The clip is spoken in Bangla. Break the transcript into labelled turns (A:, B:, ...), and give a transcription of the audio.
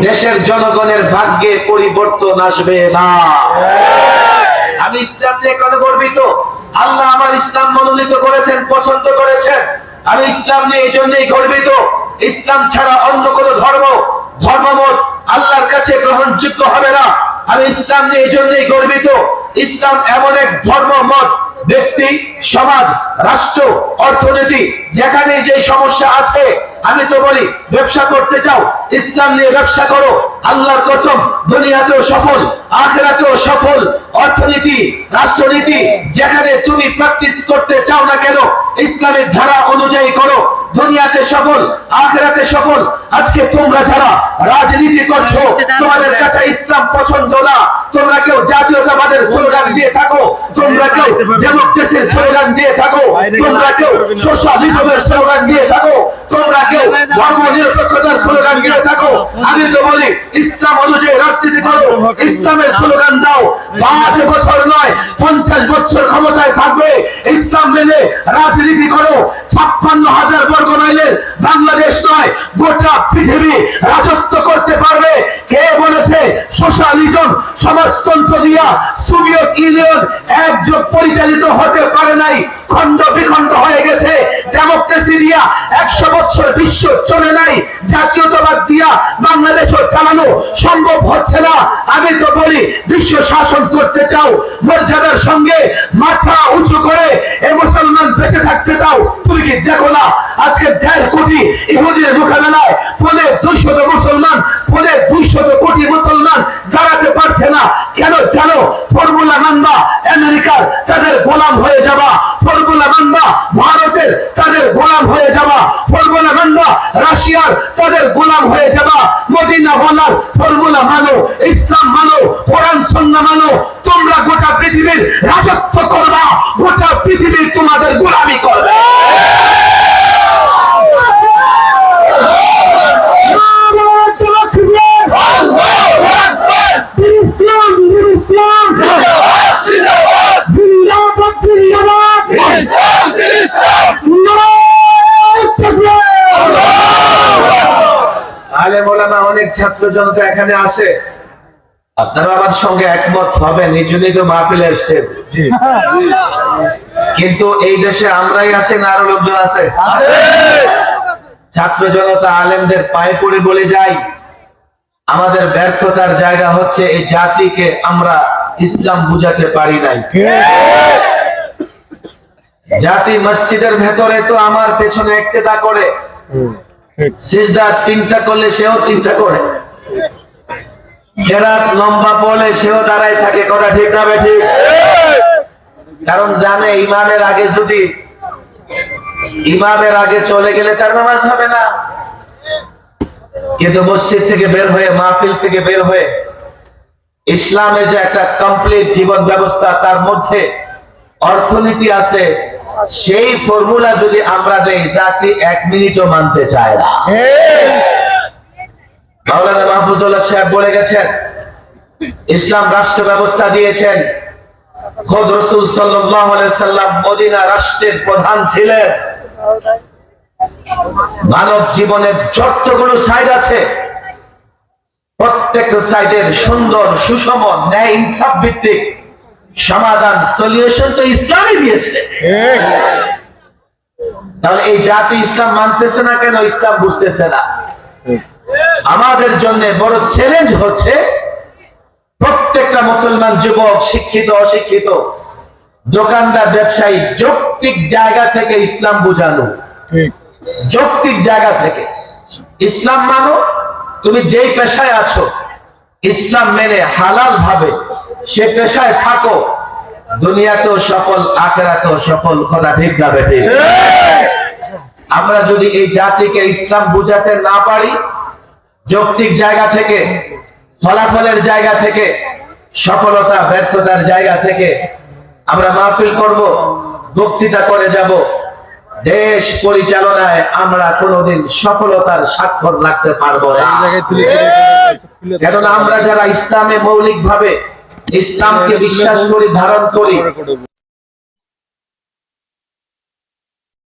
A: দেশের জনগণের ভাগ্যে পরিবর্তন আসবে না। আমি ইসলাম নিয়ে কেন গর্বিত? আল্লাহ আমার ইসলাম মনোনীত করেছেন, পছন্দ করেছেন। আমি ইসলাম নিয়ে এই জন্যই গর্বিত। ইসলাম ছাড়া অন্য কোনো ধর্মমত আল্লাহর কাছে গ্রহণযোগ্য হবে না। আমি ইসলাম নিয়ে এই জন্যই গর্বিত। ইসলাম এমন এক ধর্মমত, ব্যক্তি, সমাজ, রাষ্ট্র, অর্থনীতি, যেখানে যে সমস্যা আছে, আমি তো বলি ব্যবসা করতে চাও, ইসলাম নিয়ে ব্যবসা করো। আল্লাহর কসম, দুনিয়াতেও সফল, আখিরাতেও সফল। অর্থনীতি, রাষ্ট্রনীতি, যেখানে তুমি প্র্যাকটিস করতে চাও না কেন, ইসলামের ধারা অনুযায়ী করো। দুনিয়াতে সফল, আখিরাতে সফল। আজকে তোমরা যারা রাজনীতি করছো, তোমাদের কাছে ইসলাম পছন্দ না। তোমরা কেউ জাতীয়তাবাদের স্লোগান দিয়ে থাকো, তোমরা কেউ ডেমোক্রেসির স্লোগান দিয়ে থাকো, তোমরা কেউ সোশ্যালিজমের স্লোগান দিয়ে থাকো, তোমরা কেউ ধর্মনিরপেক্ষতার স্লোগান দিয়ে থাকো। আমি তো বলি ইসলাম অনুযায়ী রাজনীতি করো, ইসলামের স্লোগান দাও। 5 বছর নয়, 50 বছর ক্ষমতায় থাকবে, ইসলাম মেনে রাজনীতি করো। 56,000 বর্গ মাইলের বাংলাদেশ নয়, গোটা পৃথিবী রাজত্ব করতে পারবে। কে বলেছে সোশ্যালিজম, সমাজতন্ত্র দিয়া সোভিয়েত ইউনিয়ন একযোগ পরিচালিত হতে পারে নাই? খণ্ড বিখণ্ড হয়ে গেছে। ডেমোক্রেসি দিয়া 100 বছর বিশ্ব চলে নাই। জাতীয়তাবাদ দিয়া বাংলাদেশও চালানো সম্ভব হচ্ছে না। আমি তো বলি বিশ্ব শাসন করতে চাও, মর্যাদার সঙ্গে মাথা উঁচু করে এই মুসলমান বেঁচে থাকতে চাও। তুমি কি দেখো না আজকে 1.5 কোটি ইহুদির মোকাবেলায় 200 মুসলমান, 200 কোটি মুসলমান দাঁড়াতে পারছে না? কেন জানো? ফর্মুলা মানবা আমেরিকার, তাদের গোলাম হয়ে যাবা। ফর্মুলা মানবা ভারতের, তাদের গোলাম হয়ে যাবা। ফর্মুলা মানবা রাশিয়ার, তাদের গোলাম হয়ে যাবা। মদিনা ওয়ালার ফর্মুলা মানো, ইসলাম মানো, কোরআন সুন্নাহ মানো। তোমরা গোটা পৃথিবীর রাজত্ব করবা, গোটা পৃথিবী তোমাদের গোলামি করবে। আলেম ওলামা, অনেক ছাত্র জনতা এখানে আসে, আপনারা আমার সঙ্গে একমত হবেন, এই জন্যই তো মাহফিলে এসেছেন। কিন্তু এই দেশে আমরাই আছি না আরো লোকজন আছে? ছাত্র জনতা আলেমদের পায়ে পড়ে বলে যাই, আমাদের ব্যর্থতার জায়গা হচ্ছে এই জাতিকে আমরা ইসলাম বুঝাতে পারি নাই। জাতি মসজিদের ভেতরে তো আমার পেছনে ইক্তেদা করে, সিজদা 3টা করলে সেও 3টা করে, কেরাত লম্বা পড়লে সেও দাঁড়ায় থাকে। কথা ঠিক না ঠিক? কারণ জানে ইমামের আগে চলে গেলে তার নামাজ হবে না। কিন্তু মসজিদ থেকে বের হয়ে, মাহফিল থেকে বের হয়ে, ইসলামে যে একটা কমপ্লিট জীবন ব্যবস্থা, তার মধ্যে অর্থনীতি আছে, সেই ফর্মুলা যদি আমরা দেই, জাতি 1 মিনিটও মানতে চায় না। মাওলানা মাহফুজুল্লাহ সাহেব বলে গেছেন, ইসলাম রাষ্ট্র ব্যবস্থা দিয়েছেন। খোদ রাসূল সাল্লাল্লাহু আলাইহি সাল্লাম মদিনা রাষ্ট্রের প্রধান ছিলেন। মানব জীবনের যতগুলো সাইড আছে, প্রত্যেকটা সাইডের সুন্দর, সুষম, ন্যায় ইনসাফ ভিত্তিক সমাধান, সলিউশন তো ইসলামই দিয়েছে। তাহলে এই জাতি ইসলাম মানতেছে না কেন? ইসলাম বুঝতেছে না। আমাদের জন্য বড় চ্যালেঞ্জ হচ্ছে প্রত্যেকটা মুসলমান যুবক, শিক্ষিত, অশিক্ষিত, দোকানদার, ব্যবসায়ী, যৌক্তিক জায়গা থেকে ইসলাম বুঝানো। যৌক্তিক জায়গা থেকে ইসলাম মানো। তুমি যেই পেশায় আছো, ইসলাম মেনে হালাল ভাবে সে পেশায় থাকো, দুনিয়াতেও সফল, আখিরাতেও সফল। কথা ঠিক না ঠিক? আমরা যদি এই জাতিকে ইসলাম বুঝাতে না পারি, যৌক্তিক জায়গা থেকে, ফলাফলের জায়গা থেকে, সফলতা ব্যর্থতার জায়গা থেকে আমরা মাহফিল করব, বক্তৃতা করে যাব, দেশ পরিচালনায় আমরা কোনোদিন সফলতার স্বাক্ষর রাখতে পারবো না। কেননা আমরা যারা ইসলামে মৌলিকভাবে ইসলামকে বিশ্বাস করি, ধারণ করি,